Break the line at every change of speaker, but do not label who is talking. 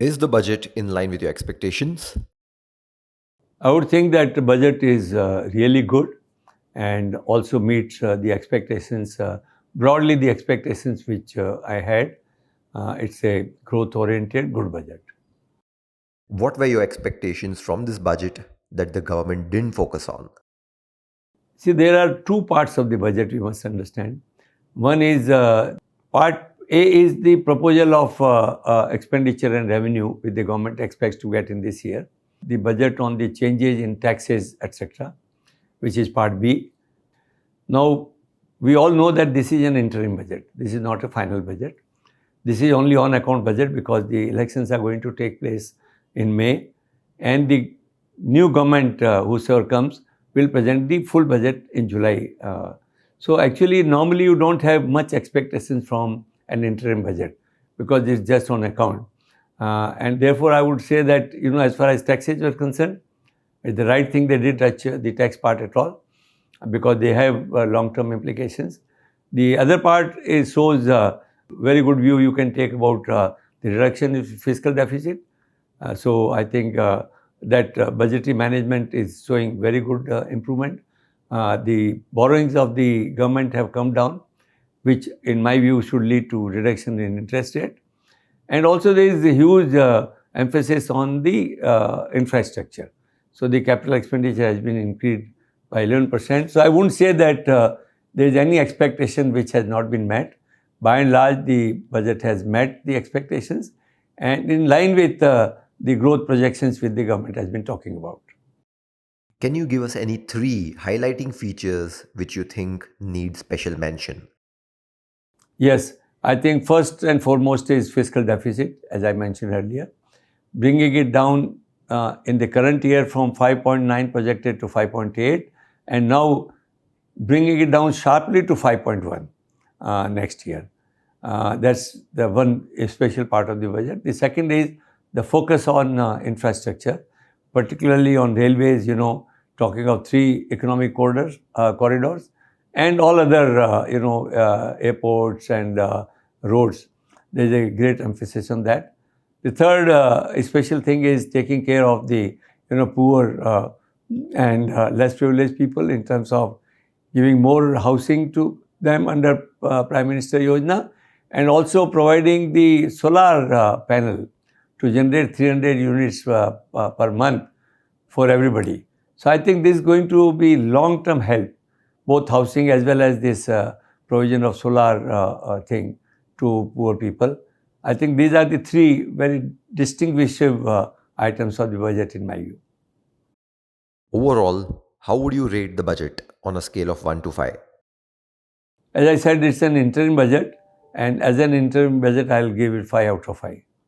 Is the budget in line with your expectations?
I would think that the budget is really good and also meets the expectations, broadly the expectations which I had. It's a growth-oriented, good budget.
What were your expectations from this budget that the government didn't focus on?
See, there are two parts of the budget we must understand. One is part A is the proposal of expenditure and revenue which the government expects to get in this year. The budget on the changes in taxes, etc., which is part B. Now, we all know that this is an interim budget. This is not a final budget. This is only on account budget because the elections are going to take place in May, and the new government, whosoever comes, will present the full budget in July. So actually, normally you don't have much expectations from an interim budget because it's just on account. And therefore, I would say that, as far as taxes were concerned, it's the right thing they did touch the tax part at all because they have long-term implications. The other part shows a very good view you can take about the reduction in fiscal deficit. So I think that budgetary management is showing very good improvement. The borrowings of the government have come down, which in my view should lead to reduction in interest rate. And also there is a huge emphasis on the infrastructure. So the capital expenditure has been increased by 11%. So I wouldn't say that there is any expectation which has not been met. By and large, the budget has met the expectations and in line with the growth projections which the government has been talking about.
Can you give us any three highlighting features which you think need special mention?
Yes, I think first and foremost is fiscal deficit, as I mentioned earlier. Bringing it down in the current year from 5.9 projected to 5.8, and now bringing it down sharply to 5.1 next year. That's the one special part of the budget. The second is the focus on infrastructure, particularly on railways, talking of three economic corridors and all other, airports and roads. There's a great emphasis on that. The third special thing is taking care of the, poor and less privileged people in terms of giving more housing to them under Prime Minister Yojana, and also providing the solar panel to generate 300 units per month for everybody. So I think this is going to be long-term help, both housing as well as this provision of solar thing to poor people. I think these are the three very distinguishing items of the budget in my view.
Overall, how would you rate the budget on a scale of 1 to 5?
As I said, it's an interim budget, and as an interim budget, I'll give it 5 out of 5.